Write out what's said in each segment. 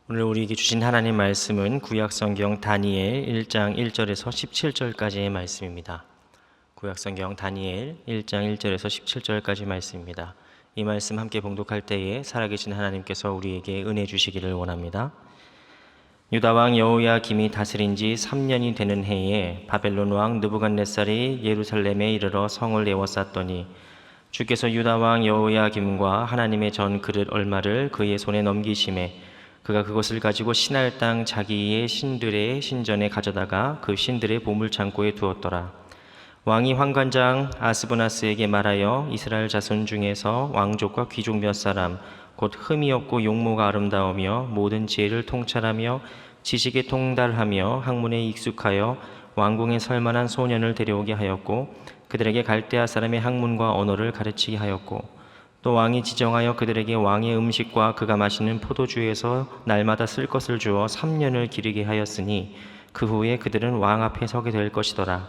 오늘 우리에게 주신 하나님 말씀은 구약성경 다니엘 1장 1절에서 17절까지의 말씀입니다. 구약성경 다니엘 1장 1절에서 17절까지 말씀입니다. 이 말씀 함께 봉독할 때에 살아계신 하나님께서 우리에게 은혜 주시기를 원합니다. 유다 왕 여호야김이 다스린 지 3년이 되는 해에 바벨론 왕 느부갓네살이 예루살렘에 이르러 성을 에워쌌더니 주께서 유다 왕 여호야김과 하나님의 전 그릇 얼마를 그의 손에 넘기심에 그가 그것을 가지고 신할 땅 자기의 신들의 신전에 가져다가 그 신들의 보물창고에 두었더라. 왕이 환관장 아스브나스에게 말하여 이스라엘 자손 중에서 왕족과 귀족 몇 사람 곧 흠이 없고 용모가 아름다우며 모든 지혜를 통찰하며 지식에 통달하며 학문에 익숙하여 왕궁에 설만한 소년을 데려오게 하였고 그들에게 갈대아 사람의 학문과 언어를 가르치게 하였고 또 왕이 지정하여 그들에게 왕의 음식과 그가 마시는 포도주에서 날마다 쓸 것을 주어 3년을 기르게 하였으니 그 후에 그들은 왕 앞에 서게 될 것이더라.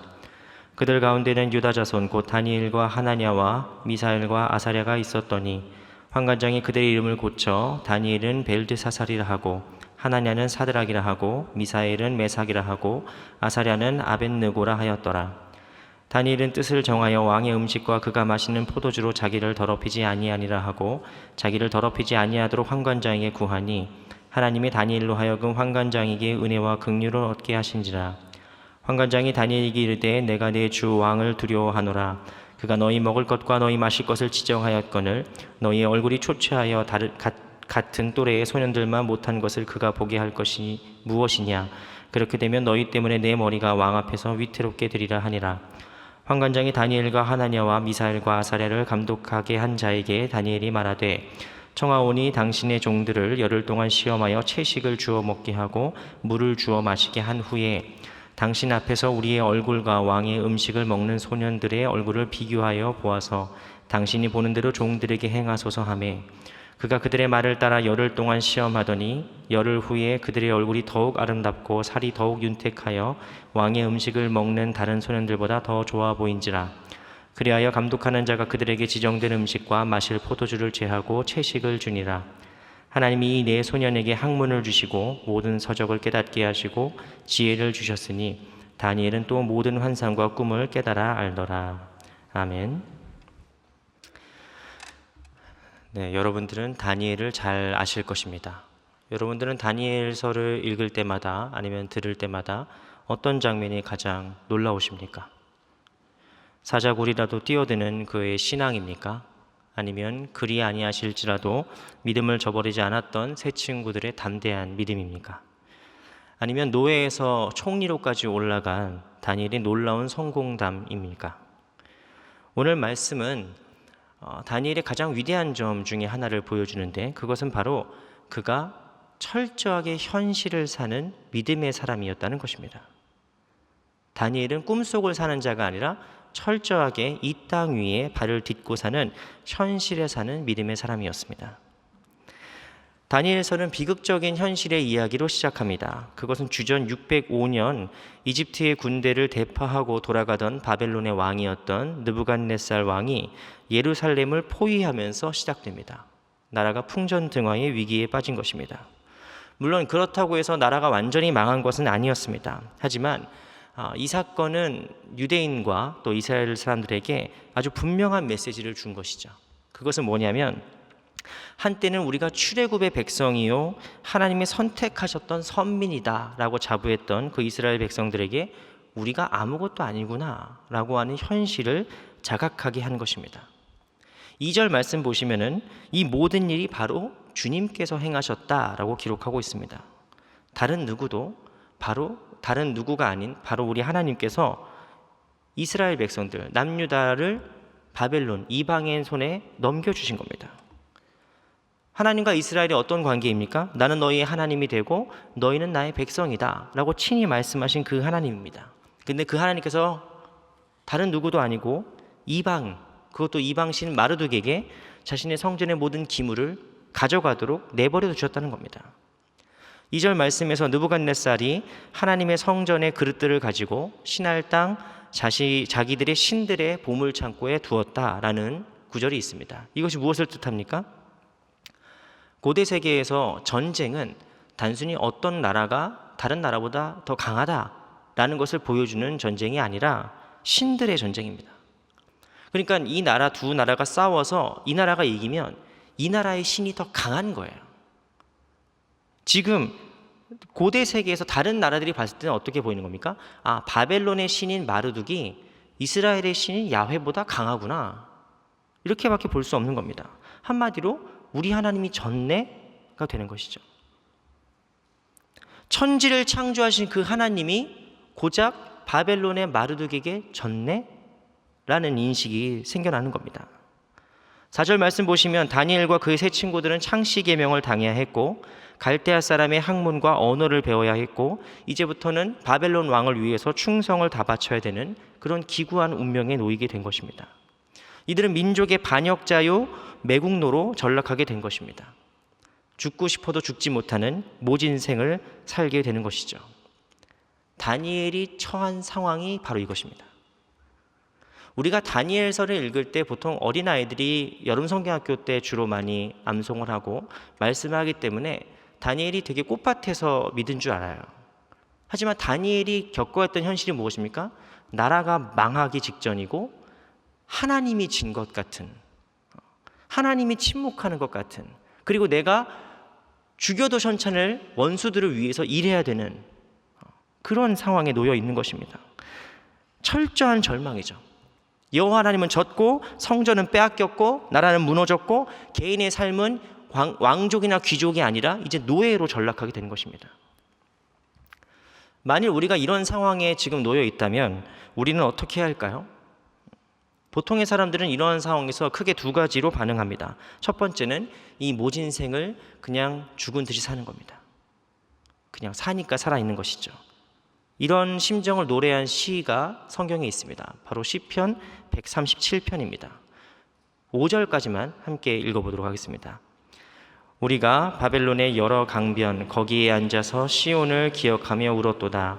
그들 가운데는 유다 자손 곧 다니엘과 하나냐와 미사엘과 아사랴가 있었더니 환관장이 그들의 이름을 고쳐 다니엘은 벨드사살이라 하고 하나냐는 사드락이라 하고 미사엘은 메삭이라 하고 아사랴는 아벳느고라 하였더라. 다니엘은 뜻을 정하여 왕의 음식과 그가 마시는 포도주로 자기를 더럽히지 아니하니라 하고 자기를 더럽히지 아니하도록 환관장에게 구하니 하나님이 다니엘로 하여금 환관장에게 은혜와 긍휼을 얻게 하신지라. 환관장이 다니엘에게 이르되 내가 내 주 왕을 두려워하노라. 그가 너희 먹을 것과 너희 마실 것을 지정하였거늘 너희의 얼굴이 초췌하여 같은 또래의 소년들만 못한 것을 그가 보게 할 것이 무엇이냐. 그렇게 되면 너희 때문에 내 머리가 왕 앞에서 위태롭게 되리라 하니라. 환관장이 다니엘과 하나냐와 미사엘과 아사랴를 감독하게 한 자에게 다니엘이 말하되 청하오니 당신의 종들을 열흘 동안 시험하여 채식을 주어 먹게 하고 물을 주어 마시게 한 후에 당신 앞에서 우리의 얼굴과 왕의 음식을 먹는 소년들의 얼굴을 비교하여 보아서 당신이 보는 대로 종들에게 행하소서 하매 그가 그들의 말을 따라 열흘 동안 시험하더니 열흘 후에 그들의 얼굴이 더욱 아름답고 살이 더욱 윤택하여 왕의 음식을 먹는 다른 소년들보다 더 좋아 보인지라. 그리하여 감독하는 자가 그들에게 지정된 음식과 마실 포도주를 제하고 채식을 주니라. 하나님이 이 네 소년에게 학문을 주시고 모든 서적을 깨닫게 하시고 지혜를 주셨으니 다니엘은 또 모든 환상과 꿈을 깨달아 알더라. 아멘. 네, 여러분들은 다니엘을 잘 아실 것입니다. 여러분들은 다니엘서를 읽을 때마다 아니면 들을 때마다 어떤 장면이 가장 놀라우십니까? 사자굴이라도 뛰어드는 그의 신앙입니까? 아니면 그리 아니하실지라도 믿음을 저버리지 않았던 새 친구들의 담대한 믿음입니까? 아니면 노예에서 총리로까지 올라간 다니엘의 놀라운 성공담입니까? 오늘 말씀은 다니엘의 가장 위대한 점 중에 하나를 보여주는데 그것은 바로 그가 철저하게 현실을 사는 믿음의 사람이었다는 것입니다. 다니엘은 꿈속을 사는 자가 아니라 철저하게 이 땅 위에 발을 딛고 사는 현실에 사는 믿음의 사람이었습니다. 다니엘서는 비극적인 현실의 이야기로 시작합니다. 그것은 주전 605년 이집트의 군대를 대파하고 돌아가던 바벨론의 왕이었던 느부갓네살 왕이 예루살렘을 포위하면서 시작됩니다. 나라가 풍전등화의 위기에 빠진 것입니다. 물론 그렇다고 해서 나라가 완전히 망한 것은 아니었습니다. 하지만 이 사건은 유대인과 또 이스라엘 사람들에게 아주 분명한 메시지를 준 것이죠. 그것은 뭐냐면 한때는 우리가 출애굽의 백성이요 하나님이 선택하셨던 선민이다 라고 자부했던 그 이스라엘 백성들에게 우리가 아무것도 아니구나 라고 하는 현실을 자각하게 한 것입니다. 2절 말씀 보시면은 이 모든 일이 바로 주님께서 행하셨다라고 기록하고 있습니다. 다른 누구가 아닌 바로 우리 하나님께서 이스라엘 백성들 남유다를 바벨론 이방인 손에 넘겨주신 겁니다. 하나님과 이스라엘이 어떤 관계입니까? 나는 너희의 하나님이 되고 너희는 나의 백성이다 라고 친히 말씀하신 그 하나님입니다. 근데 그 하나님께서 다른 누구도 아니고 그것도 이방신 마르둑에게 자신의 성전의 모든 기물을 가져가도록 내버려 두셨다는 겁니다. 2절 말씀에서 느부갓네살이 하나님의 성전의 그릇들을 가지고 신할 땅 자기들의 신들의 보물창고에 두었다라는 구절이 있습니다. 이것이 무엇을 뜻합니까? 고대 세계에서 전쟁은 단순히 어떤 나라가 다른 나라보다 더 강하다라는 것을 보여주는 전쟁이 아니라 신들의 전쟁입니다. 그러니까 이 나라 두 나라가 싸워서 이 나라가 이기면 이 나라의 신이 더 강한 거예요. 지금 고대 세계에서 다른 나라들이 봤을 때는 어떻게 보이는 겁니까? 아, 바벨론의 신인 마르둑이 이스라엘의 신인 야훼보다 강하구나. 이렇게밖에 볼 수 없는 겁니다. 한마디로 우리 하나님이 전내가 되는 것이죠. 천지를 창조하신 그 하나님이 고작 바벨론의 마르둑에게 전내라는 인식이 생겨나는 겁니다. 4절 말씀 보시면 다니엘과 그의 세 친구들은 창시 계명을 당해야 했고 갈대아 사람의 학문과 언어를 배워야 했고 이제부터는 바벨론 왕을 위해서 충성을 다 바쳐야 되는 그런 기구한 운명에 놓이게 된 것입니다. 이들은 민족의 반역자요 매국노로 전락하게 된 것입니다. 죽고 싶어도 죽지 못하는 모진 생을 살게 되는 것이죠. 다니엘이 처한 상황이 바로 이것입니다. 우리가 다니엘서를 읽을 때 보통 어린아이들이 여름 성경학교 때 주로 많이 암송을 하고 말씀하기 때문에 다니엘이 되게 꽃밭에서 믿은 줄 알아요. 하지만 다니엘이 겪어야 했던 현실이 무엇입니까? 나라가 망하기 직전이고 하나님이 진 것 같은, 하나님이 침묵하는 것 같은, 그리고 내가 죽여도 천찬을 원수들을 위해서 일해야 되는 그런 상황에 놓여 있는 것입니다. 철저한 절망이죠. 여호와 하나님은 졌고 성전은 빼앗겼고 나라는 무너졌고 개인의 삶은 왕족이나 귀족이 아니라 이제 노예로 전락하게 되는 것입니다. 만일 우리가 이런 상황에 지금 놓여 있다면 우리는 어떻게 해야 할까요? 보통의 사람들은 이러한 상황에서 크게 두 가지로 반응합니다. 첫 번째는 이 모진생을 그냥 죽은 듯이 사는 겁니다. 그냥 사니까 살아있는 것이죠. 이런 심정을 노래한 시가 성경에 있습니다. 바로 시편 137편입니다. 5절까지만 함께 읽어보도록 하겠습니다. 우리가 바벨론의 여러 강변 거기에 앉아서 시온을 기억하며 울었도다.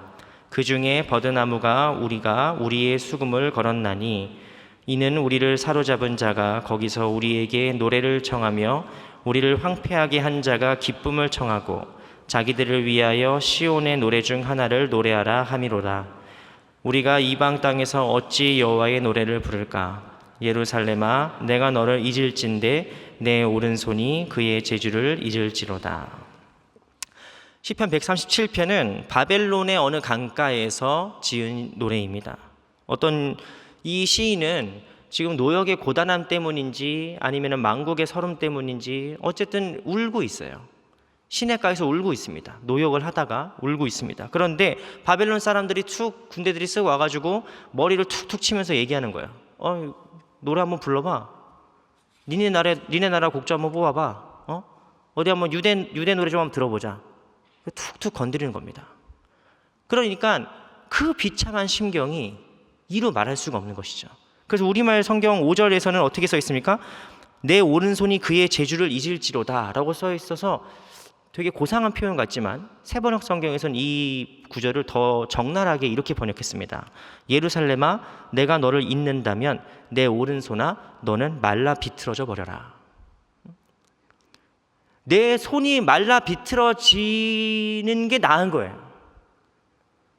그 중에 버드나무가 우리가 우리의 수금을 걸었나니 이는 우리를 사로잡은 자가 거기서 우리에게 노래를 청하며 우리를 황폐하게 한 자가 기쁨을 청하고 자기들을 위하여 시온의 노래 중 하나를 노래하라 함이로라. 우리가 이방 땅에서 어찌 여호와의 노래를 부를까? 예루살렘아, 내가 너를 잊을진데 내 오른손이 그의 제주를 잊을지로다. 시편 137편은 바벨론의 어느 강가에서 지은 노래입니다. 어떤 이 시인은 지금 노역의 고단함 때문인지 아니면 망국의 서름 때문인지 어쨌든 울고 있어요. 시냇가에서 울고 있습니다. 노역을 하다가 울고 있습니다. 그런데 바벨론 사람들이 군대들이 쓱 와가지고 머리를 툭툭 치면서 얘기하는 거예요. 노래 한번 불러봐. 니네 나라 곡조 한번 뽑아봐. 어디 한번 유대 노래 좀 한번 들어보자. 툭툭 건드리는 겁니다. 그러니까 그 비참한 심경이 이루 말할 수가 없는 것이죠. 그래서 우리말 성경 5절에서는 어떻게 써 있습니까? 내 오른손이 그의 제주를 잊을지로다 라고 써 있어서 되게 고상한 표현 같지만 세번역 성경에서는 이 구절을 더 적나라하게 이렇게 번역했습니다. 예루살렘아, 내가 너를 잊는다면 내 오른손아 너는 말라 비틀어져 버려라. 내 손이 말라 비틀어지는 게 나은 거예요.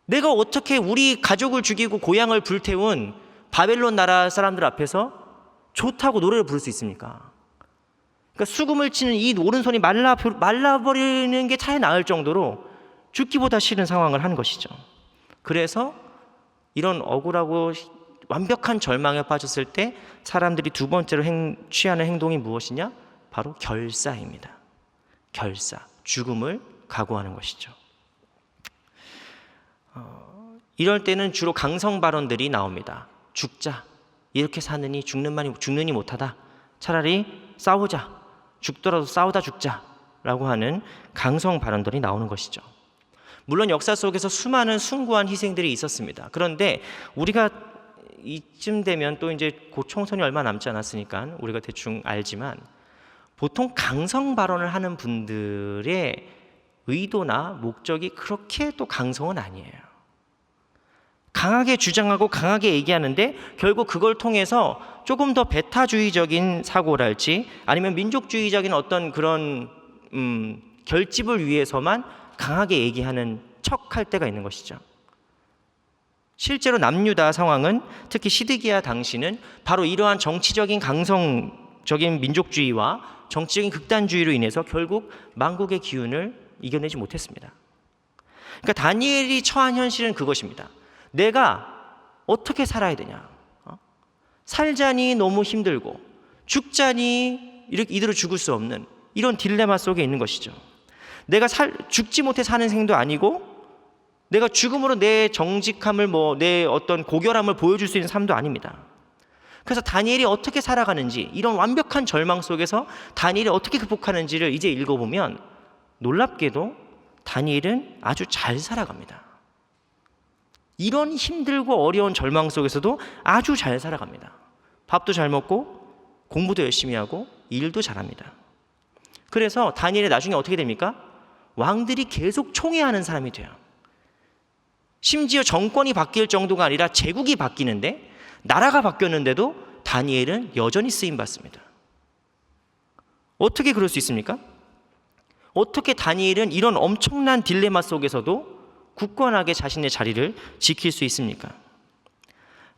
내가 어떻게 우리 가족을 죽이고 고향을 불태운 바벨론 나라 사람들 앞에서 좋다고 노래를 부를 수 있습니까? 그러니까 수금을 치는 이 오른손이 말라버리는 게 차라리 나을 정도로 죽기보다 싫은 상황을 한 것이죠. 그래서 이런 억울하고 완벽한 절망에 빠졌을 때 사람들이 두 번째로 취하는 행동이 무엇이냐? 바로 결사입니다. 결사, 죽음을 각오하는 것이죠. 이럴 때는 주로 강성 발언들이 나옵니다. 죽자, 이렇게 사느니 죽느니 못하다. 차라리 싸우자, 죽더라도 싸우다 죽자 라고 하는 강성 발언들이 나오는 것이죠. 물론 역사 속에서 수많은 숭고한 희생들이 있었습니다. 그런데 우리가 이쯤 되면 또 이제 곧 총선이 얼마 남지 않았으니까 우리가 대충 알지만 보통 강성 발언을 하는 분들의 의도나 목적이 그렇게 또 강성은 아니에요. 강하게 주장하고 강하게 얘기하는데 결국 그걸 통해서 조금 더 배타주의적인 사고랄지 아니면 민족주의적인 어떤 그런 결집을 위해서만 강하게 얘기하는 척할 때가 있는 것이죠. 실제로 남유다 상황은, 특히 시드기야 당시는 바로 이러한 정치적인 강성적인 민족주의와 정치적인 극단주의로 인해서 결국 만국의 기운을 이겨내지 못했습니다. 그러니까 다니엘이 처한 현실은 그것입니다. 내가 어떻게 살아야 되냐? 살자니 너무 힘들고 죽자니 이대로 죽을 수 없는 이런 딜레마 속에 있는 것이죠. 내가 죽지 못해 사는 생도 아니고 내가 죽음으로 내 정직함을 내 어떤 고결함을 보여줄 수 있는 삶도 아닙니다. 그래서 다니엘이 어떻게 살아가는지, 이런 완벽한 절망 속에서 다니엘이 어떻게 극복하는지를 이제 읽어보면 놀랍게도 다니엘은 아주 잘 살아갑니다. 이런 힘들고 어려운 절망 속에서도 아주 잘 살아갑니다. 밥도 잘 먹고 공부도 열심히 하고 일도 잘합니다. 그래서 다니엘이 나중에 어떻게 됩니까? 왕들이 계속 총애하는 사람이 돼요. 심지어 정권이 바뀔 정도가 아니라 제국이 바뀌는데, 나라가 바뀌었는데도 다니엘은 여전히 쓰임받습니다. 어떻게 그럴 수 있습니까? 어떻게 다니엘은 이런 엄청난 딜레마 속에서도 굳건하게 자신의 자리를 지킬 수 있습니까?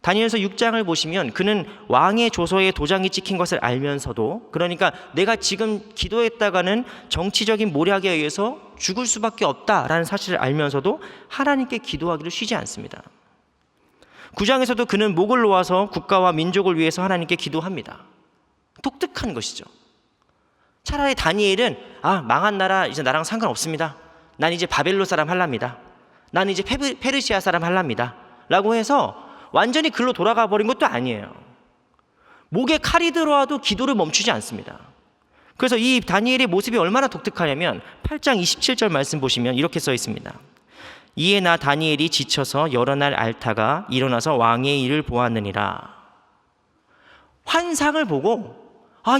다니엘서 6장을 보시면 그는 왕의 조서에 도장이 찍힌 것을 알면서도, 그러니까 내가 지금 기도했다가는 정치적인 모략에 의해서 죽을 수밖에 없다라는 사실을 알면서도 하나님께 기도하기를 쉬지 않습니다. 9장에서도 그는 목을 놓아서 국가와 민족을 위해서 하나님께 기도합니다. 독특한 것이죠. 차라리 다니엘은 망한 나라 이제 나랑 상관없습니다. 난 이제 바벨론 사람 할랍니다. 난 이제 페르시아 사람 할랍니다. 라고 해서 완전히 글로 돌아가 버린 것도 아니에요. 목에 칼이 들어와도 기도를 멈추지 않습니다. 그래서 이 다니엘의 모습이 얼마나 독특하냐면 8장 27절 말씀 보시면 이렇게 써 있습니다. 이에 나 다니엘이 지쳐서 여러 날 앓다가 일어나서 왕의 일을 보았느니라. 환상을 보고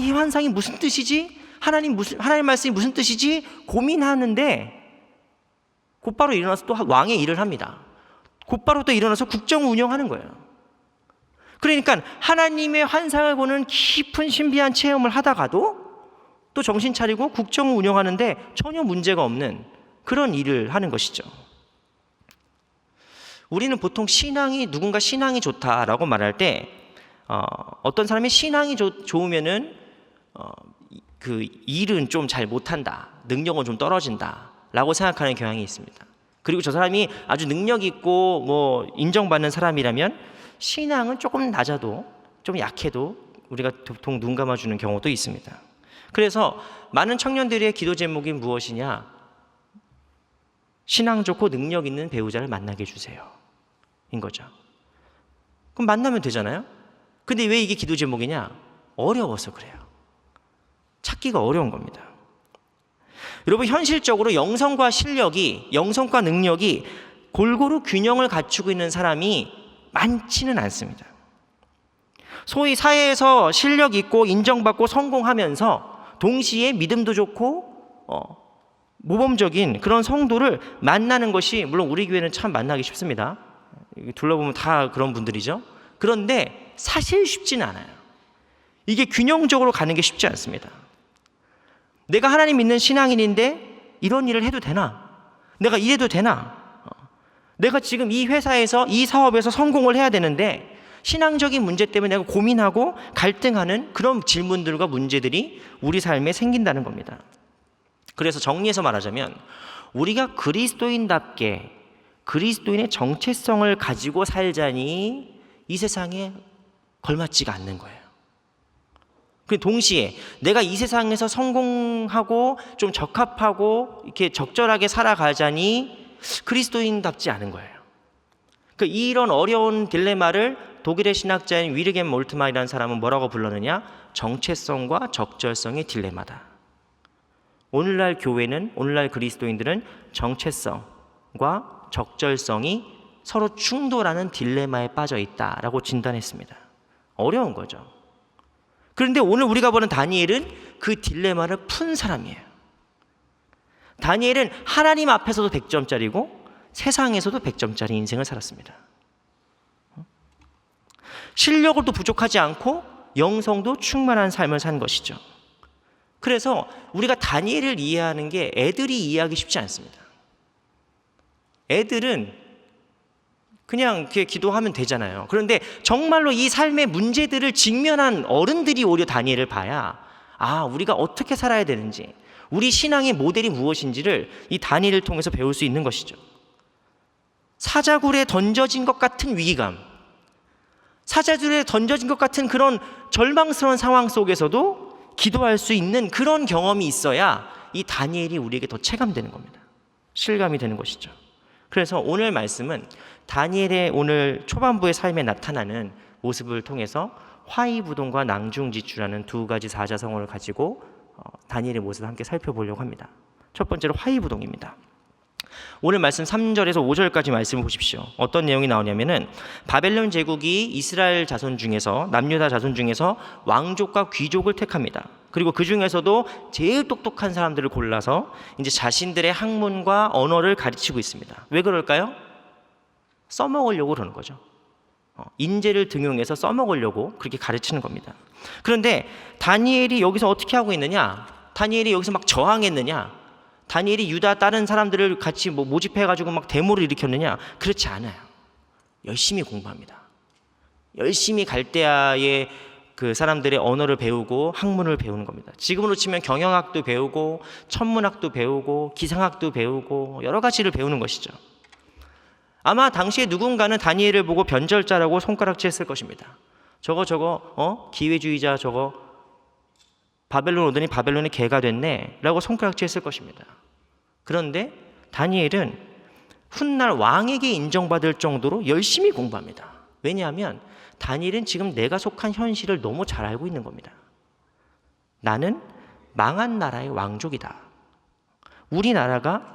이 환상이 무슨 뜻이지? 하나님 말씀이 무슨 뜻이지? 고민하는데 곧바로 일어나서 또 왕의 일을 합니다. 곧바로 또 일어나서 국정을 운영하는 거예요. 그러니까 하나님의 환상을 보는 깊은 신비한 체험을 하다가도 또 정신 차리고 국정을 운영하는데 전혀 문제가 없는 그런 일을 하는 것이죠. 우리는 보통 누군가 신앙이 좋다라고 말할 때 어떤 사람이 신앙이 좋으면은 그 일은 좀 잘 못한다, 능력은 좀 떨어진다 라고 생각하는 경향이 있습니다. 그리고 저 사람이 아주 능력 있고 인정받는 사람이라면 신앙은 조금 낮아도 좀 약해도 우리가 보통 눈 감아주는 경우도 있습니다. 그래서 많은 청년들의 기도 제목이 무엇이냐? 신앙 좋고 능력 있는 배우자를 만나게 해주세요 인 거죠. 그럼 만나면 되잖아요. 근데 왜 이게 기도 제목이냐? 어려워서 그래요. 찾기가 어려운 겁니다. 여러분, 현실적으로 영성과 능력이 골고루 균형을 갖추고 있는 사람이 많지는 않습니다. 소위 사회에서 실력 있고 인정받고 성공하면서 동시에 믿음도 좋고 모범적인 그런 성도를 만나는 것이, 물론 우리 교회는 참 만나기 쉽습니다. 둘러보면 다 그런 분들이죠. 그런데 사실 쉽지는 않아요. 이게 균형적으로 가는 게 쉽지 않습니다. 내가 하나님 믿는 신앙인인데 이런 일을 해도 되나? 내가 이래도 되나? 내가 지금 이 회사에서 이 사업에서 성공을 해야 되는데 신앙적인 문제 때문에 내가 고민하고 갈등하는 그런 질문들과 문제들이 우리 삶에 생긴다는 겁니다. 그래서 정리해서 말하자면 우리가 그리스도인답게 그리스도인의 정체성을 가지고 살자니 이 세상에 걸맞지가 않는 거예요. 그 동시에 내가 이 세상에서 성공하고 좀 적합하고 이렇게 적절하게 살아가자니 그리스도인답지 않은 거예요. 그러니까 이런 어려운 딜레마를 독일의 신학자인 위르겐 몰트만이라는 사람은 뭐라고 불렀느냐? 정체성과 적절성의 딜레마다. 오늘날 교회는, 오늘날 그리스도인들은 정체성과 적절성이 서로 충돌하는 딜레마에 빠져 있다라고 진단했습니다. 어려운 거죠. 그런데 오늘 우리가 보는 다니엘은 그 딜레마를 푼 사람이에요. 다니엘은 하나님 앞에서도 100점짜리고 세상에서도 100점짜리 인생을 살았습니다. 실력으로도 부족하지 않고 영성도 충만한 삶을 산 것이죠. 그래서 우리가 다니엘을 이해하는 게 애들이 이해하기 쉽지 않습니다. 애들은 그냥 이렇게 기도하면 되잖아요. 그런데 정말로 이 삶의 문제들을 직면한 어른들이 오히려 다니엘을 봐야 우리가 어떻게 살아야 되는지, 우리 신앙의 모델이 무엇인지를 이 다니엘을 통해서 배울 수 있는 것이죠. 사자굴에 던져진 것 같은 위기감, 사자굴에 던져진 것 같은 그런 절망스러운 상황 속에서도 기도할 수 있는 그런 경험이 있어야 이 다니엘이 우리에게 더 체감되는 겁니다. 실감이 되는 것이죠. 그래서 오늘 말씀은 다니엘의 오늘 초반부의 삶에 나타나는 모습을 통해서 화이부동과 낭중지추라는 두 가지 사자성어를 가지고 다니엘의 모습을 함께 살펴보려고 합니다. 첫 번째로 화이부동입니다. 오늘 말씀 3절에서 5절까지 말씀을 보십시오. 어떤 내용이 나오냐면은 바벨론 제국이 이스라엘 자손 중에서, 남유다 자손 중에서 왕족과 귀족을 택합니다. 그리고 그 중에서도 제일 똑똑한 사람들을 골라서 이제 자신들의 학문과 언어를 가르치고 있습니다. 왜 그럴까요? 써먹으려고 그러는 거죠. 인재를 등용해서 써먹으려고 그렇게 가르치는 겁니다. 그런데 다니엘이 여기서 어떻게 하고 있느냐? 다니엘이 여기서 막 저항했느냐? 다니엘이 유다 다른 사람들을 같이 모집해가지고 막 데모를 일으켰느냐? 그렇지 않아요. 열심히 공부합니다. 열심히 갈대아의 그 사람들의 언어를 배우고 학문을 배우는 겁니다. 지금으로 치면 경영학도 배우고 천문학도 배우고 기상학도 배우고 여러 가지를 배우는 것이죠. 아마 당시에 누군가는 다니엘을 보고 변절자라고 손가락질했을 것입니다. 저거 기회주의자, 저거 바벨론 오더니 바벨론의 개가 됐네 라고 손가락질했을 것입니다. 그런데 다니엘은 훗날 왕에게 인정받을 정도로 열심히 공부합니다. 왜냐하면 다니엘은 지금 내가 속한 현실을 너무 잘 알고 있는 겁니다. 나는 망한 나라의 왕족이다. 우리나라가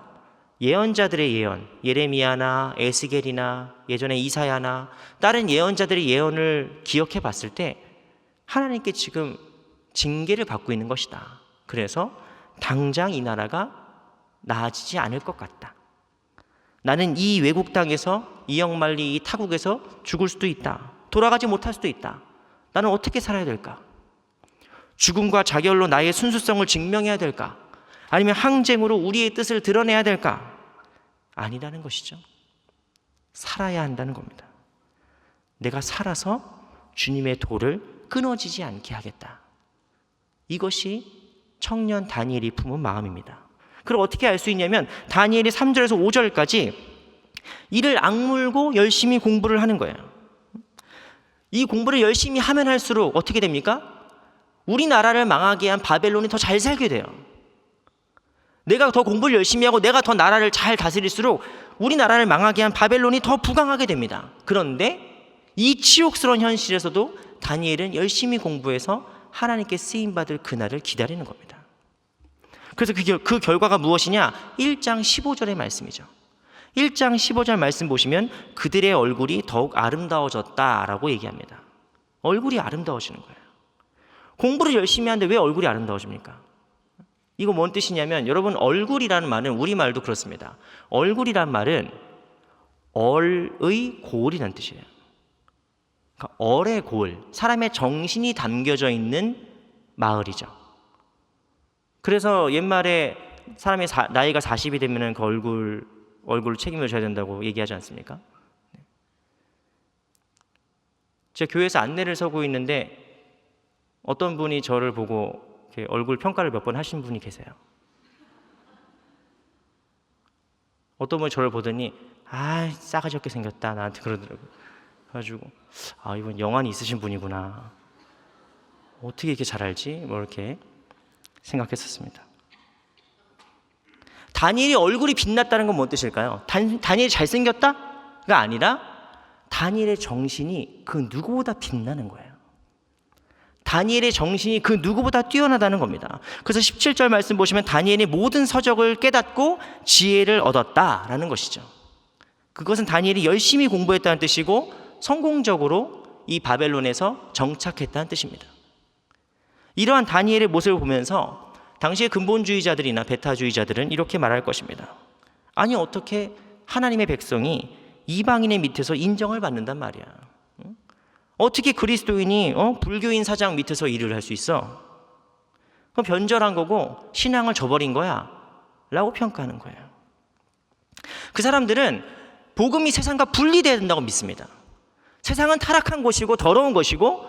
예언자들의 예언, 예레미야나 에스겔이나 예전에 이사야나 다른 예언자들의 예언을 기억해 봤을 때 하나님께 지금 징계를 받고 있는 것이다. 그래서 당장 이 나라가 나아지지 않을 것 같다. 나는 이 외국 땅에서 이역만리 이 타국에서 죽을 수도 있다. 돌아가지 못할 수도 있다. 나는 어떻게 살아야 될까? 죽음과 자결로 나의 순수성을 증명해야 될까? 아니면 항쟁으로 우리의 뜻을 드러내야 될까? 아니라는 것이죠. 살아야 한다는 겁니다. 내가 살아서 주님의 도를 끊어지지 않게 하겠다. 이것이 청년 다니엘이 품은 마음입니다. 그럼 어떻게 알 수 있냐면 다니엘이 3절에서 5절까지 이를 악물고 열심히 공부를 하는 거예요. 이 공부를 열심히 하면 할수록 어떻게 됩니까? 우리나라를 망하게 한 바벨론이 더 잘 살게 돼요. 내가 더 공부를 열심히 하고 내가 더 나라를 잘 다스릴수록 우리나라를 망하게 한 바벨론이 더 부강하게 됩니다. 그런데 이 치욕스러운 현실에서도 다니엘은 열심히 공부해서 하나님께 쓰임받을 그날을 기다리는 겁니다. 그래서 그 결과가 무엇이냐? 1장 15절의 말씀이죠. 1장 15절 말씀 보시면 그들의 얼굴이 더욱 아름다워졌다라고 얘기합니다. 얼굴이 아름다워지는 거예요. 공부를 열심히 하는데 왜 얼굴이 아름다워집니까? 이거 뭔 뜻이냐면 여러분 얼굴이라는 말은 우리말도 그렇습니다. 얼굴이란 말은 얼의 고을이라는 뜻이에요. 그러니까 얼의 고을, 사람의 정신이 담겨져 있는 마을이죠. 그래서 옛말에 사람이 나이가 40이 되면 그 얼굴을 책임을 져야 된다고 얘기하지 않습니까? 제가 교회에서 안내를 서고 있는데 어떤 분이 저를 보고 이렇게 얼굴 평가를 몇 번 하신 분이 계세요. 어떤 분이 저를 보더니 싸가지 없게 생겼다 나한테 그러더라고요. 그래가지고 이분 영안이 있으신 분이구나. 어떻게 이렇게 잘 알지? 이렇게 생각했었습니다. 다니엘이 얼굴이 빛났다는 건 뭔 뜻일까요? 다니엘이 잘생겼다가 아니라 다니엘의 정신이 그 누구보다 빛나는 거예요. 다니엘의 정신이 그 누구보다 뛰어나다는 겁니다. 그래서 17절 말씀 보시면 다니엘이 모든 서적을 깨닫고 지혜를 얻었다라는 것이죠. 그것은 다니엘이 열심히 공부했다는 뜻이고 성공적으로 이 바벨론에서 정착했다는 뜻입니다. 이러한 다니엘의 모습을 보면서 당시의 근본주의자들이나 베타주의자들은 이렇게 말할 것입니다. 아니 어떻게 하나님의 백성이 이방인의 밑에서 인정을 받는단 말이야. 어떻게 그리스도인이 불교인 사장 밑에서 일을 할 수 있어? 그건 변절한 거고 신앙을 저버린 거야 라고 평가하는 거예요. 그 사람들은 복음이 세상과 분리되어야 된다고 믿습니다. 세상은 타락한 곳이고 더러운 것이고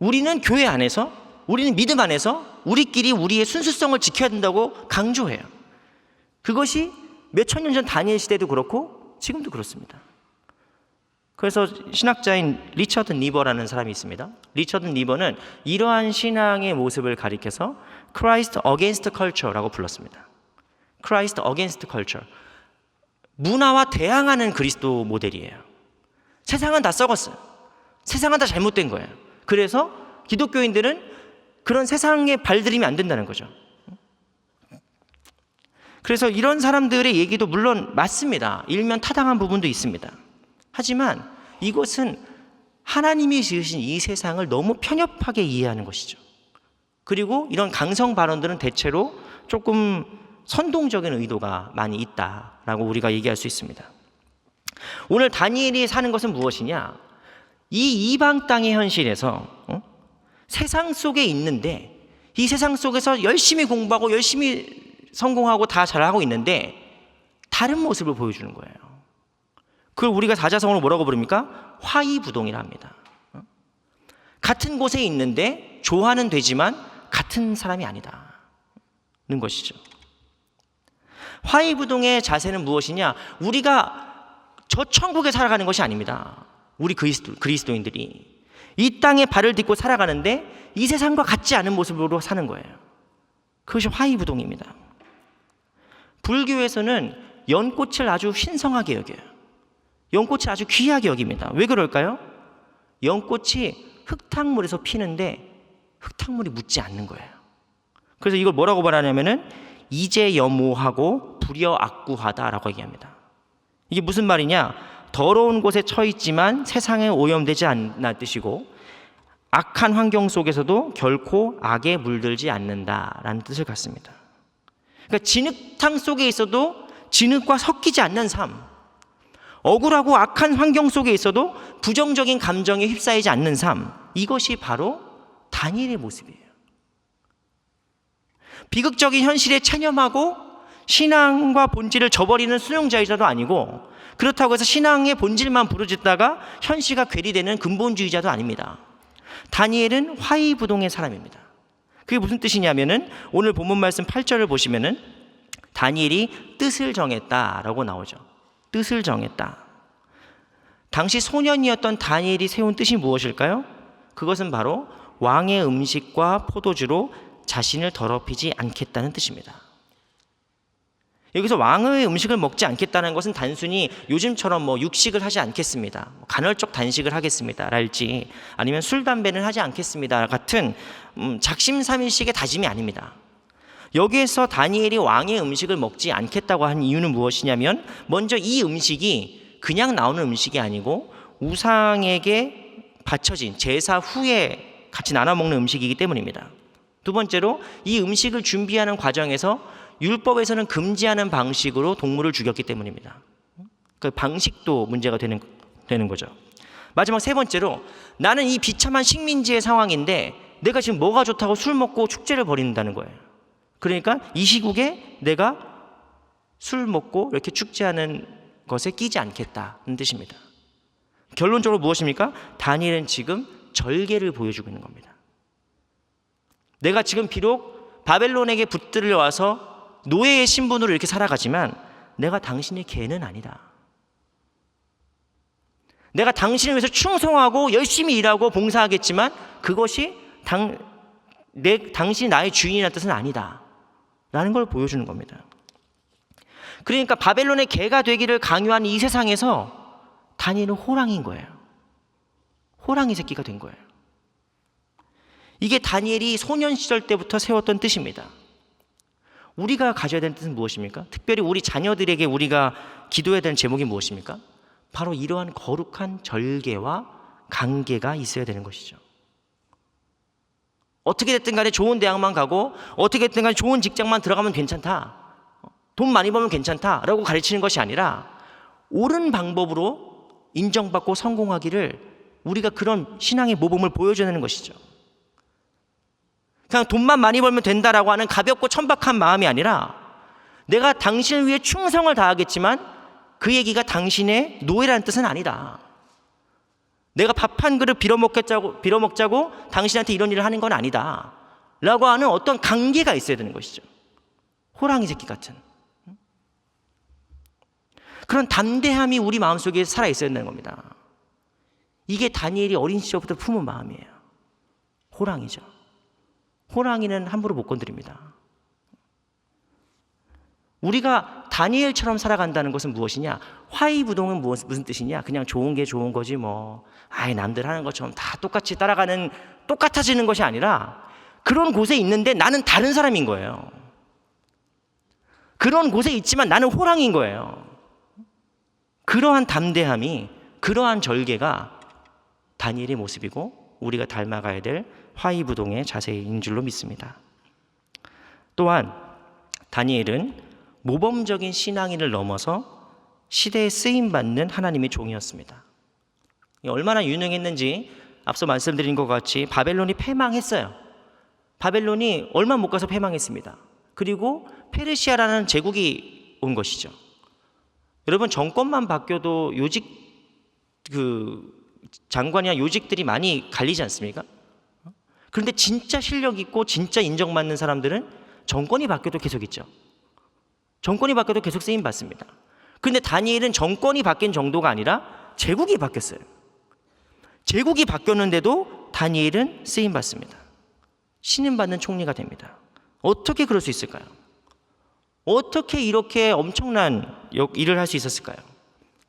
우리는 교회 안에서, 우리는 믿음 안에서 우리끼리 우리의 순수성을 지켜야 된다고 강조해요. 그것이 몇천 년 전 다니엘 시대도 그렇고 지금도 그렇습니다. 그래서 신학자인 리처드 니버라는 사람이 있습니다. 리처드 니버는 이러한 신앙의 모습을 가리켜서 Christ against culture라고 불렀습니다. Christ against culture. 문화와 대항하는 그리스도 모델이에요. 세상은 다 썩었어요. 세상은 다 잘못된 거예요. 그래서 기독교인들은 그런 세상에 발들이면 안 된다는 거죠. 그래서 이런 사람들의 얘기도 물론 맞습니다. 일면 타당한 부분도 있습니다. 하지만 이것은 하나님이 지으신 이 세상을 너무 편협하게 이해하는 것이죠. 그리고 이런 강성 발언들은 대체로 조금 선동적인 의도가 많이 있다라고 우리가 얘기할 수 있습니다. 오늘 다니엘이 사는 것은 무엇이냐? 이 이방 땅의 현실에서 세상 속에 있는데 이 세상 속에서 열심히 공부하고 열심히 성공하고 다 잘하고 있는데 다른 모습을 보여주는 거예요. 그걸 우리가 사자성어로 뭐라고 부릅니까? 화이부동이라 합니다. 같은 곳에 있는데 조화는 되지만 같은 사람이 아니다는 것이죠. 화이부동의 자세는 무엇이냐? 우리가 저 천국에 살아가는 것이 아닙니다. 우리 그리스도인들이 이 땅에 발을 딛고 살아가는데 이 세상과 같지 않은 모습으로 사는 거예요. 그것이 화이부동입니다. 불교에서는 연꽃을 아주 신성하게 여겨요. 연꽃을 아주 귀하게 여깁니다. 왜 그럴까요? 연꽃이 흙탕물에서 피는데 흙탕물이 묻지 않는 거예요. 그래서 이걸 뭐라고 말하냐면은 이제여모하고 불여악구하다라고 얘기합니다. 이게 무슨 말이냐? 더러운 곳에 처해 있지만 세상에 오염되지 않는 뜻이고 악한 환경 속에서도 결코 악에 물들지 않는다라는 뜻을 갖습니다. 그러니까 진흙탕 속에 있어도 진흙과 섞이지 않는 삶, 억울하고 악한 환경 속에 있어도 부정적인 감정에 휩싸이지 않는 삶, 이것이 바로 다니엘의 모습이에요. 비극적인 현실에 체념하고 신앙과 본질을 저버리는 수용자이자도 아니고 그렇다고 해서 신앙의 본질만 부르짖다가 현실과 괴리되는 근본주의자도 아닙니다. 다니엘은 화이부동의 사람입니다. 그게 무슨 뜻이냐면은 오늘 본문 말씀 8절을 보시면은 다니엘이 뜻을 정했다라고 나오죠. 뜻을 정했다. 당시 소년이었던 다니엘이 세운 뜻이 무엇일까요? 그것은 바로 왕의 음식과 포도주로 자신을 더럽히지 않겠다는 뜻입니다. 여기서 왕의 음식을 먹지 않겠다는 것은 단순히 요즘처럼 육식을 하지 않겠습니다, 간헐적 단식을 하겠습니다 랄지 아니면 술, 담배는 하지 않겠습니다 같은 작심삼일식의 다짐이 아닙니다. 여기에서 다니엘이 왕의 음식을 먹지 않겠다고 한 이유는 무엇이냐면 먼저 이 음식이 그냥 나오는 음식이 아니고 우상에게 바쳐진 제사 후에 같이 나눠 먹는 음식이기 때문입니다. 두 번째로 이 음식을 준비하는 과정에서 율법에서는 금지하는 방식으로 동물을 죽였기 때문입니다. 그 방식도 문제가 되는 거죠. 마지막 세 번째로 나는 이 비참한 식민지의 상황인데 내가 지금 뭐가 좋다고 술 먹고 축제를 벌인다는 거예요. 그러니까 이 시국에 내가 술 먹고 이렇게 축제하는 것에 끼지 않겠다는 뜻입니다. 결론적으로 무엇입니까? 다니엘은 지금 절개를 보여주고 있는 겁니다. 내가 지금 비록 바벨론에게 붙들려 와서 노예의 신분으로 이렇게 살아가지만 내가 당신의 개는 아니다. 내가 당신을 위해서 충성하고 열심히 일하고 봉사하겠지만 그것이 당신이 나의 주인이라는 뜻은 아니다 라는 걸 보여주는 겁니다. 그러니까 바벨론의 개가 되기를 강요한 이 세상에서 다니엘은 호랑이인 거예요. 호랑이 새끼가 된 거예요. 이게 다니엘이 소년 시절 때부터 세웠던 뜻입니다. 우리가 가져야 되는 뜻은 무엇입니까? 특별히 우리 자녀들에게 우리가 기도해야 되는 제목이 무엇입니까? 바로 이러한 거룩한 절개와 관계가 있어야 되는 것이죠. 어떻게 됐든 간에 좋은 대학만 가고 어떻게 됐든 간에 좋은 직장만 들어가면 괜찮다, 돈 많이 벌면 괜찮다라고 가르치는 것이 아니라 옳은 방법으로 인정받고 성공하기를 우리가 그런 신앙의 모범을 보여줘야 하는 것이죠. 그냥 돈만 많이 벌면 된다라고 하는 가볍고 천박한 마음이 아니라 내가 당신을 위해 충성을 다하겠지만 그 얘기가 당신의 노예라는 뜻은 아니다. 내가 밥 한 그릇 빌어먹자고 당신한테 이런 일을 하는 건 아니다 라고 하는 어떤 관계가 있어야 되는 것이죠. 호랑이 새끼 같은 그런 담대함이 우리 마음속에 살아있어야 된다는 겁니다. 이게 다니엘이 어린 시절부터 품은 마음이에요. 호랑이죠. 호랑이는 함부로 못 건드립니다. 우리가 다니엘처럼 살아간다는 것은 무엇이냐? 화이부동은 무슨 뜻이냐? 그냥 좋은 게 좋은 거지 뭐. 남들 하는 것처럼 다 똑같이 따라가는, 똑같아지는 것이 아니라 그런 곳에 있는데 나는 다른 사람인 거예요. 그런 곳에 있지만 나는 호랑이인 거예요. 그러한 담대함이, 그러한 절개가 다니엘의 모습이고 우리가 닮아가야 될 화이부동의 자세인 줄로 믿습니다. 또한 다니엘은 모범적인 신앙인을 넘어서 시대에 쓰임받는 하나님의 종이었습니다. 얼마나 유능했는지 앞서 말씀드린 것 같이 바벨론이 패망했어요. 바벨론이 얼마 못 가서 패망했습니다. 그리고 페르시아라는 제국이 온 것이죠. 여러분, 정권만 바뀌어도 요직 장관이나 요직들이 많이 갈리지 않습니까? 그런데 진짜 실력 있고 진짜 인정받는 사람들은 정권이 바뀌어도 계속 있죠. 정권이 바뀌어도 계속 쓰임 받습니다. 그런데 다니엘은 정권이 바뀐 정도가 아니라 제국이 바뀌었어요. 제국이 바뀌었는데도 다니엘은 쓰임 받습니다. 신임 받는 총리가 됩니다. 어떻게 그럴 수 있을까요? 어떻게 이렇게 엄청난 일을 할 수 있었을까요?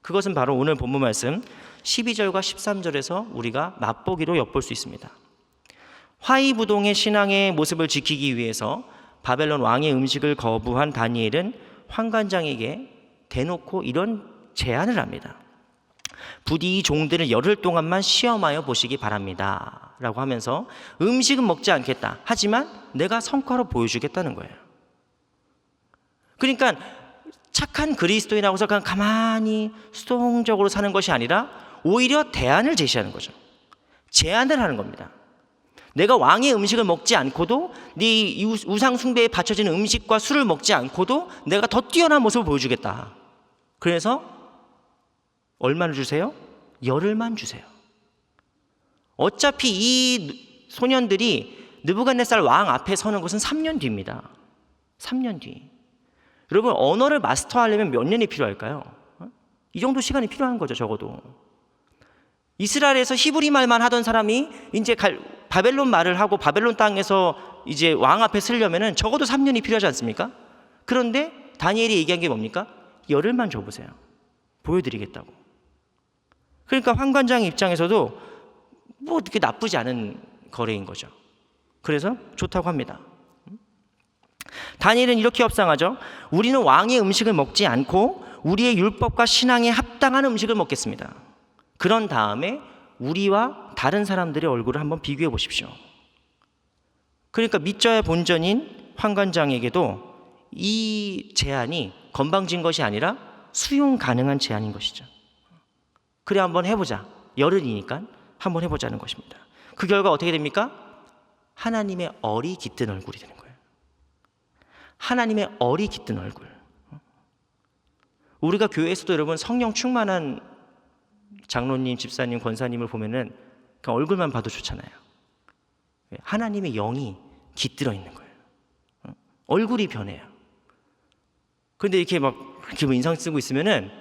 그것은 바로 오늘 본문 말씀 12절과 13절에서 우리가 맛보기로 엿볼 수 있습니다. 화이부동의 신앙의 모습을 지키기 위해서 바벨론 왕의 음식을 거부한 다니엘은 환관장에게 대놓고 이런 제안을 합니다. 부디 이 종들을 열흘 동안만 시험하여 보시기 바랍니다 라고 하면서 음식은 먹지 않겠다. 하지만 내가 성과로 보여주겠다는 거예요. 그러니까 착한 그리스도인하고서 그냥 가만히 수동적으로 사는 것이 아니라 오히려 대안을 제시하는 거죠. 제안을 하는 겁니다. 내가 왕의 음식을 먹지 않고도 네 우상 숭배에 바쳐지는 음식과 술을 먹지 않고도 내가 더 뛰어난 모습을 보여주겠다. 그래서 얼마를 주세요? 열흘만 주세요. 어차피 이 소년들이 느부갓네살 왕 앞에 서는 것은 3년 뒤입니다. 3년 뒤. 여러분, 언어를 마스터하려면 몇 년이 필요할까요? 이 정도 시간이 필요한 거죠, 적어도. 이스라엘에서 히브리 말만 하던 사람이 이제 바벨론 말을 하고 바벨론 땅에서 이제 왕 앞에 서려면은 적어도 3년이 필요하지 않습니까? 그런데 다니엘이 얘기한 게 뭡니까? 열흘만 줘보세요. 보여드리겠다고. 그러니까 환관장 입장에서도 뭐 그렇게 나쁘지 않은 거래인 거죠. 그래서 좋다고 합니다. 다니엘은 이렇게 협상하죠. 우리는 왕의 음식을 먹지 않고 우리의 율법과 신앙에 합당한 음식을 먹겠습니다. 그런 다음에 우리와 다른 사람들의 얼굴을 한번 비교해 보십시오. 그러니까 믿져야 본전인 환관장에게도 이 제안이 건방진 것이 아니라 수용 가능한 제안인 것이죠. 그래, 한번 해보자. 열흘이니까 한번 해보자는 것입니다. 그 결과 어떻게 됩니까? 하나님의 얼이 깃든 얼굴이 되는 거예요. 하나님의 얼이 깃든 얼굴. 우리가 교회에서도 여러분 성령 충만한 장로님, 집사님, 권사님을 보면은 그냥 얼굴만 봐도 좋잖아요. 하나님의 영이 깃들어 있는 거예요. 얼굴이 변해요. 그런데 이렇게 막 이렇게 인상 쓰고 있으면은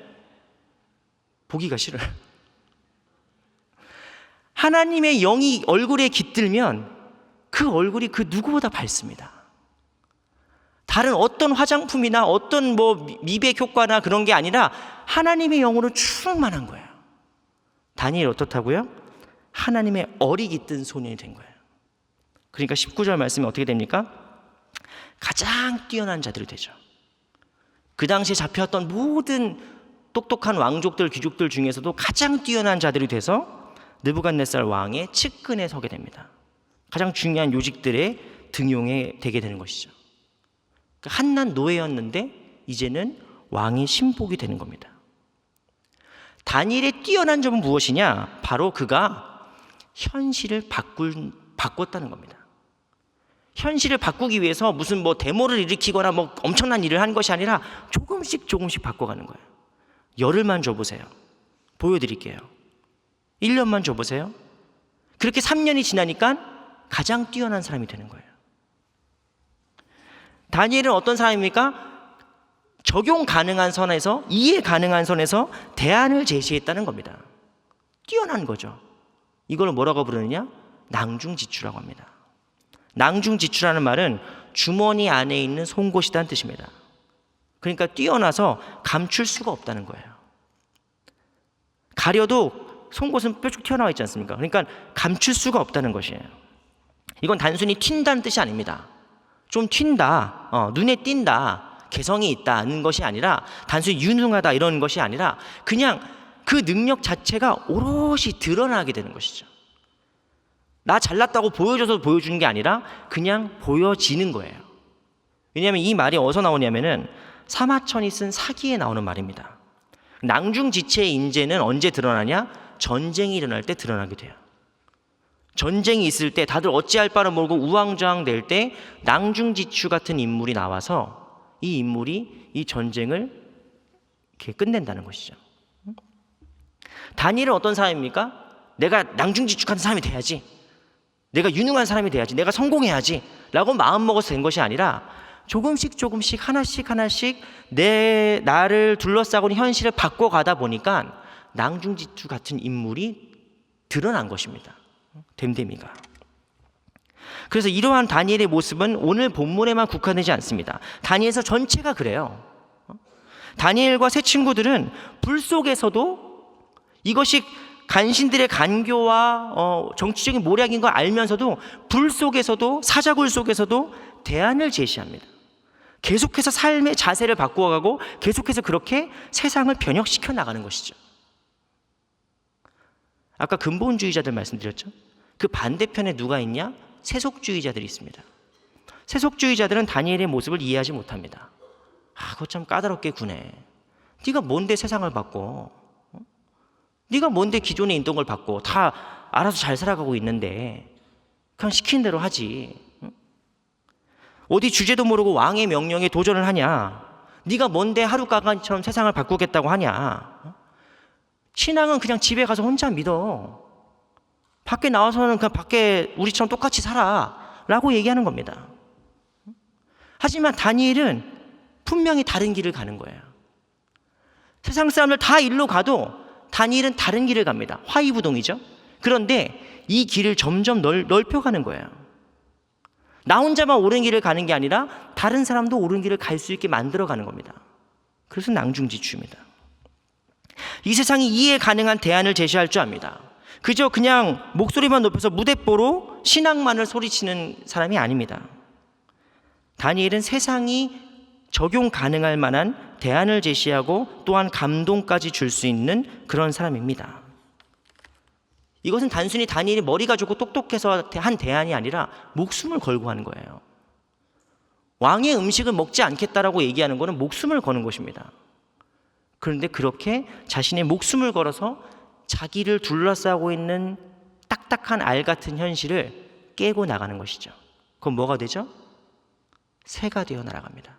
보기가 싫어요. 하나님의 영이 얼굴에 깃들면 그 얼굴이 그 누구보다 밝습니다. 다른 어떤 화장품이나 어떤 뭐 미백 효과나 그런 게 아니라 하나님의 영으로 충만한 거예요. 다니엘 어떻다고요? 하나님의 얼이 깃든 소년이 된 거예요. 그러니까 19절 말씀이 어떻게 됩니까? 가장 뛰어난 자들이 되죠. 그 당시에 잡혀왔던 모든 똑똑한 왕족들, 귀족들 중에서도 가장 뛰어난 자들이 돼서 느부갓네살 왕의 측근에 서게 됩니다. 가장 중요한 요직들의 등용에 되게 되는 것이죠. 한낱 노예였는데 이제는 왕의 신복이 되는 겁니다. 다니엘의 뛰어난 점은 무엇이냐? 바로 그가 현실을 바꿨다는 겁니다. 현실을 바꾸기 위해서 무슨 뭐 데모를 일으키거나 뭐 엄청난 일을 한 것이 아니라 조금씩 바꿔가는 거예요. 열흘만 줘보세요. 보여드릴게요. 1년만 줘보세요. 그렇게 3년이 지나니까 가장 뛰어난 사람이 되는 거예요. 다니엘은 어떤 사람입니까? 적용 가능한 선에서, 이해 가능한 선에서 대안을 제시했다는 겁니다. 뛰어난 거죠. 이걸 뭐라고 부르느냐? 낭중지추라고 합니다. 낭중지추라는 말은 주머니 안에 있는 송곳이라는 뜻입니다. 그러니까 뛰어나서 감출 수가 없다는 거예요. 가려도 송곳은 뾰족 튀어나와 있지 않습니까? 그러니까 감출 수가 없다는 것이에요. 이건 단순히 튄다는 뜻이 아닙니다. 좀 튄다, 눈에 띈다, 개성이 있다는 것이 아니라, 단순히 유능하다 이런 것이 아니라 그냥 그 능력 자체가 오롯이 드러나게 되는 것이죠. 나 잘났다고 보여줘서 보여주는 게 아니라 그냥 보여지는 거예요. 왜냐하면 이 말이 어디서 나오냐면은 사마천이 쓴 사기에 나오는 말입니다. 낭중지체의 인재는 언제 드러나냐? 전쟁이 일어날 때 드러나게 돼요. 전쟁이 있을 때 다들 어찌할 바를 모르고 우왕좌왕 될 때 낭중지추 같은 인물이 나와서 이 인물이 이 전쟁을 이렇게 끝낸다는 것이죠. 다니엘은 어떤 사람입니까? 내가 낭중지축 같은 사람이 돼야지, 내가 유능한 사람이 돼야지, 내가 성공해야지 라고 마음먹어서 된 것이 아니라 조금씩 하나씩 나를 둘러싸고 있는 현실을 바꿔가다 보니까 낭중지추 같은 인물이 드러난 것입니다. 됨됨이가. 그래서 이러한 다니엘의 모습은 오늘 본문에만 국한되지 않습니다. 다니엘서 전체가 그래요. 다니엘과 세 친구들은 불 속에서도 이것이 간신들의 간교와 정치적인 모략인 걸 알면서도 불 속에서도, 사자굴 속에서도 대안을 제시합니다. 계속해서 삶의 자세를 바꾸어가고 계속해서 그렇게 세상을 변혁시켜 나가는 것이죠. 아까 근본주의자들 말씀드렸죠. 그 반대편에 누가 있냐? 세속주의자들이 있습니다. 세속주의자들은 다니엘의 모습을 이해하지 못합니다. 그거 참 까다롭게 구네. 네가 뭔데 세상을 바꿔? 네가 뭔데 기존에 있던 걸 바꿔? 다 알아서 잘 살아가고 있는데 그냥 시키는 대로 하지. 어디 주제도 모르고 왕의 명령에 도전을 하냐? 네가 뭔데 하룻가간처럼 세상을 바꾸겠다고 하냐? 신앙은 그냥 집에 가서 혼자 믿어. 밖에 나와서는 그냥 밖에 우리처럼 똑같이 살아 라고 얘기하는 겁니다. 하지만 다니엘은 분명히 다른 길을 가는 거예요. 세상 사람들 다 일로 가도 다니엘은 다른 길을 갑니다. 화이부동이죠. 그런데 이 길을 점점 넓혀가는 거예요. 나 혼자만 옳은 길을 가는 게 아니라 다른 사람도 옳은 길을 갈 수 있게 만들어가는 겁니다. 그래서 낭중지추입니다. 이 세상이 이해 가능한 대안을 제시할 줄 압니다. 그저 그냥 목소리만 높여서 무대뽀로 신앙만을 소리치는 사람이 아닙니다. 다니엘은 세상이 적용 가능할 만한 대안을 제시하고 또한 감동까지 줄 수 있는 그런 사람입니다. 이것은 단순히 다니엘이 머리가 좋고 똑똑해서 한 대안이 아니라 목숨을 걸고 하는 거예요. 왕의 음식을 먹지 않겠다라고 얘기하는 것은 목숨을 거는 것입니다. 그런데 그렇게 자신의 목숨을 걸어서 자기를 둘러싸고 있는 딱딱한 알 같은 현실을 깨고 나가는 것이죠. 그럼 뭐가 되죠? 새가 되어 날아갑니다.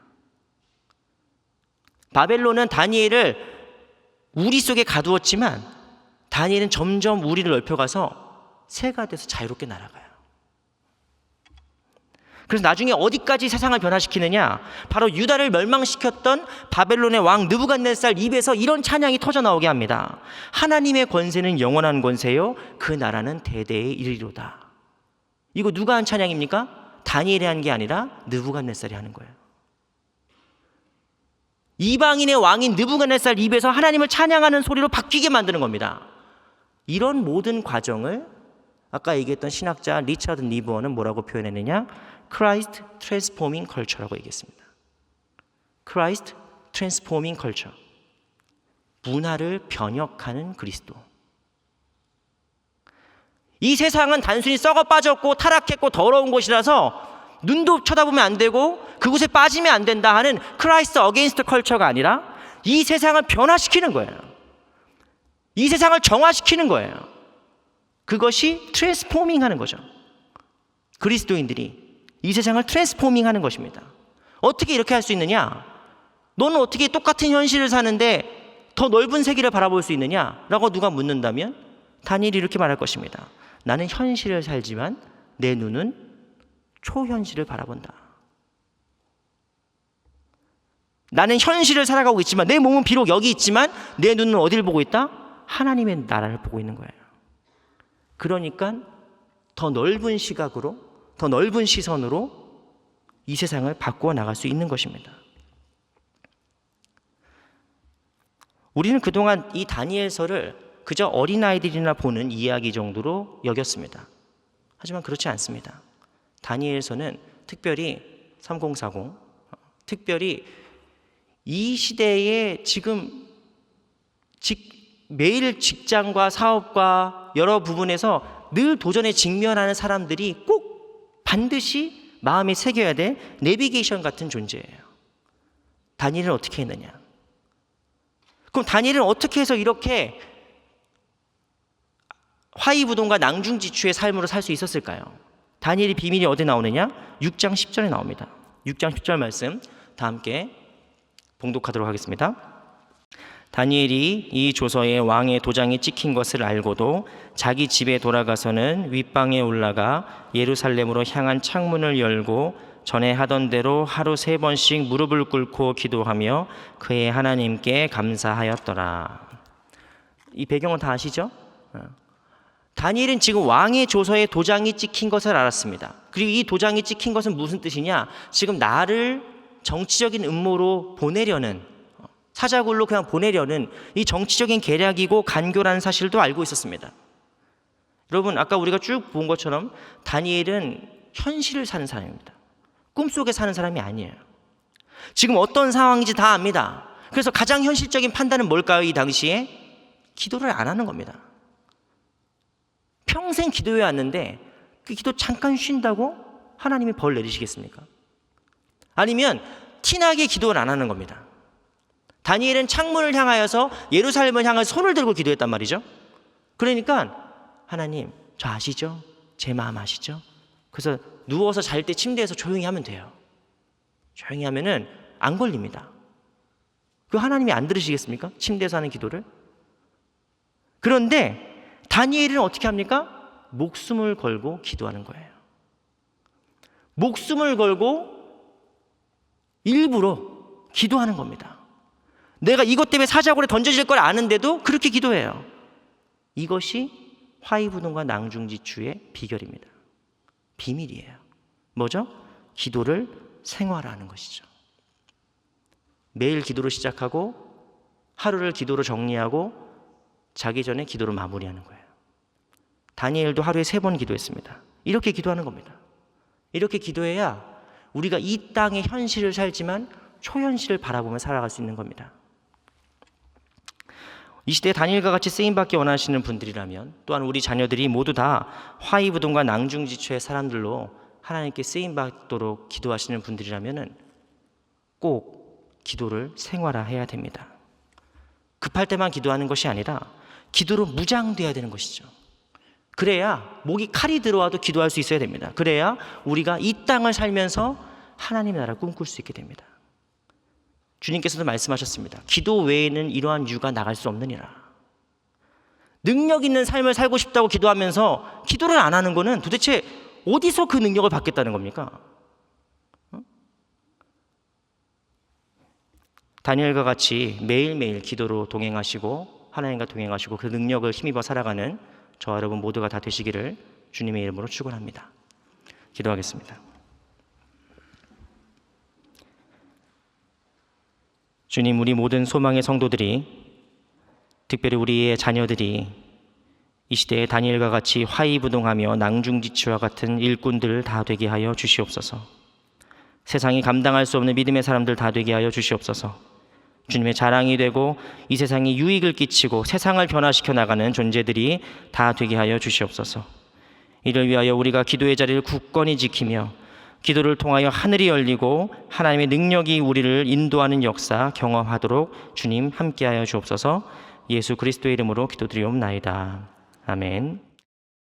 바벨론은 다니엘을 우리 속에 가두었지만 다니엘은 점점 우리를 넓혀가서 새가 돼서 자유롭게 날아가요. 그래서 나중에 어디까지 세상을 변화시키느냐? 바로 유다를 멸망시켰던 바벨론의 왕 느부갓네살 입에서 이런 찬양이 터져 나오게 합니다. 하나님의 권세는 영원한 권세요, 그 나라는 대대에 이르리로다. 이거 누가 한 찬양입니까? 다니엘이 한 게 아니라 느부갓네살이 하는 거예요. 이방인의 왕인 느부갓네살 입에서 하나님을 찬양하는 소리로 바뀌게 만드는 겁니다. 이런 모든 과정을 아까 얘기했던 신학자 리처드 니버는 뭐라고 표현했느냐? Christ Transforming Culture라고 얘기했습니다. Christ Transforming Culture. 문화를 변혁하는 그리스도. 이 세상은 단순히 썩어 빠졌고 타락했고 더러운 곳이라서 눈도 쳐다보면 안 되고 그곳에 빠지면 안 된다 하는 Christ Against Culture가 아니라 이 세상을 변화시키는 거예요. 이 세상을 정화시키는 거예요. 그것이 트랜스포밍 하는 거죠. 그리스도인들이 이 세상을 트랜스포밍 하는 것입니다. 어떻게 이렇게 할 수 있느냐? 너는 어떻게 똑같은 현실을 사는데 더 넓은 세계를 바라볼 수 있느냐? 라고 누가 묻는다면 다니엘이 이렇게 말할 것입니다. 나는 현실을 살지만 내 눈은 초현실을 바라본다. 나는 현실을 살아가고 있지만 내 몸은 비록 여기 있지만 내 눈은 어디를 보고 있다? 하나님의 나라를 보고 있는 거예요. 그러니까 더 넓은 시각으로, 더 넓은 시선으로 이 세상을 바꾸어 나갈 수 있는 것입니다. 우리는 그동안 이 다니엘서를 그저 어린아이들이나 보는 이야기 정도로 여겼습니다. 하지만 그렇지 않습니다. 다니엘서는 특별히 3040, 특별히 이 시대에 지금 매일 직장과 사업과 여러 부분에서 늘 도전에 직면하는 사람들이 꼭 반드시 마음에 새겨야 될 내비게이션 같은 존재예요. 다니엘은 어떻게 했느냐? 그럼 다니엘은 어떻게 해서 이렇게 화이부동과 낭중지추의 삶으로 살 수 있었을까요? 다니엘의 비밀이 어디 나오느냐? 6장 10절에 나옵니다. 6장 10절 말씀 다 함께 봉독하도록 하겠습니다. 다니엘이 이 조서에 왕의 도장이 찍힌 것을 알고도 자기 집에 돌아가서는 윗방에 올라가 예루살렘으로 향한 창문을 열고 전에 하던 대로 하루 3번씩 무릎을 꿇고 기도하며 그의 하나님께 감사하였더라. 이 배경은 다 아시죠? 다니엘은 지금 왕의 조서에 도장이 찍힌 것을 알았습니다. 그리고 이 도장이 찍힌 것은 무슨 뜻이냐? 지금 나를 정치적인 음모로 보내려는, 사자굴로 그냥 보내려는 이 정치적인 계략이고 간교라는 사실도 알고 있었습니다. 여러분, 아까 우리가 쭉 본 것처럼 다니엘은 현실을 사는 사람입니다. 꿈속에 사는 사람이 아니에요. 지금 어떤 상황인지 다 압니다. 그래서 가장 현실적인 판단은 뭘까요? 이 당시에 기도를 안 하는 겁니다. 평생 기도해 왔는데 그 기도 잠깐 쉰다고 하나님이 벌 내리시겠습니까? 아니면 티나게 기도를 안 하는 겁니다. 다니엘은 창문을 향하여서 예루살렘을 향해서 손을 들고 기도했단 말이죠. 그러니까 하나님, 저 아시죠? 제 마음 아시죠? 그래서 누워서 잘 때 침대에서 조용히 하면 돼요. 조용히 하면은 안 걸립니다. 그 하나님이 안 들으시겠습니까? 침대에서 하는 기도를. 그런데 다니엘은 어떻게 합니까? 목숨을 걸고 기도하는 거예요. 목숨을 걸고 일부러 기도하는 겁니다. 내가 이것 때문에 사자굴에 던져질 걸 아는데도 그렇게 기도해요. 이것이 화이부동과 낭중지추의 비결입니다. 비밀이에요. 뭐죠? 기도를 생활화하는 것이죠. 매일 기도로 시작하고 하루를 기도로 정리하고 자기 전에 기도로 마무리하는 거예요. 다니엘도 하루에 3번 기도했습니다. 이렇게 기도하는 겁니다. 이렇게 기도해야 우리가 이 땅의 현실을 살지만 초현실을 바라보며 살아갈 수 있는 겁니다. 이 시대에 다니엘과 같이 쓰임받기 원하시는 분들이라면, 또한 우리 자녀들이 모두 다 화이부동과 낭중지추의 사람들로 하나님께 쓰임받도록 기도하시는 분들이라면 꼭 기도를 생활화해야 됩니다. 급할 때만 기도하는 것이 아니라 기도로 무장돼야 되는 것이죠. 그래야 목이 칼이 들어와도 기도할 수 있어야 됩니다. 그래야 우리가 이 땅을 살면서 하나님의 나라를 꿈꿀 수 있게 됩니다. 주님께서도 말씀하셨습니다. 기도 외에는 이러한 유가 나갈 수 없느니라. 능력 있는 삶을 살고 싶다고 기도하면서 기도를 안 하는 것은 도대체 어디서 그 능력을 받겠다는 겁니까? 다니엘과 같이 매일매일 기도로 동행하시고 하나님과 동행하시고 그 능력을 힘입어 살아가는 저와 여러분 모두가 다 되시기를 주님의 이름으로 축원합니다. 기도하겠습니다. 주님, 우리 모든 소망의 성도들이, 특별히 우리의 자녀들이 이 시대에 다니엘과 같이 화이부동하며 낭중지추와 같은 일꾼들 다 되게 하여 주시옵소서. 세상이 감당할 수 없는 믿음의 사람들 다 되게 하여 주시옵소서. 주님의 자랑이 되고 이 세상에 유익을 끼치고 세상을 변화시켜 나가는 존재들이 다 되게 하여 주시옵소서. 이를 위하여 우리가 기도의 자리를 굳건히 지키며 기도를 통하여 하늘이 열리고 하나님의 능력이 우리를 인도하는 역사 경험하도록 주님 함께하여 주옵소서. 예수 그리스도의 이름으로 기도드리옵나이다. 아멘.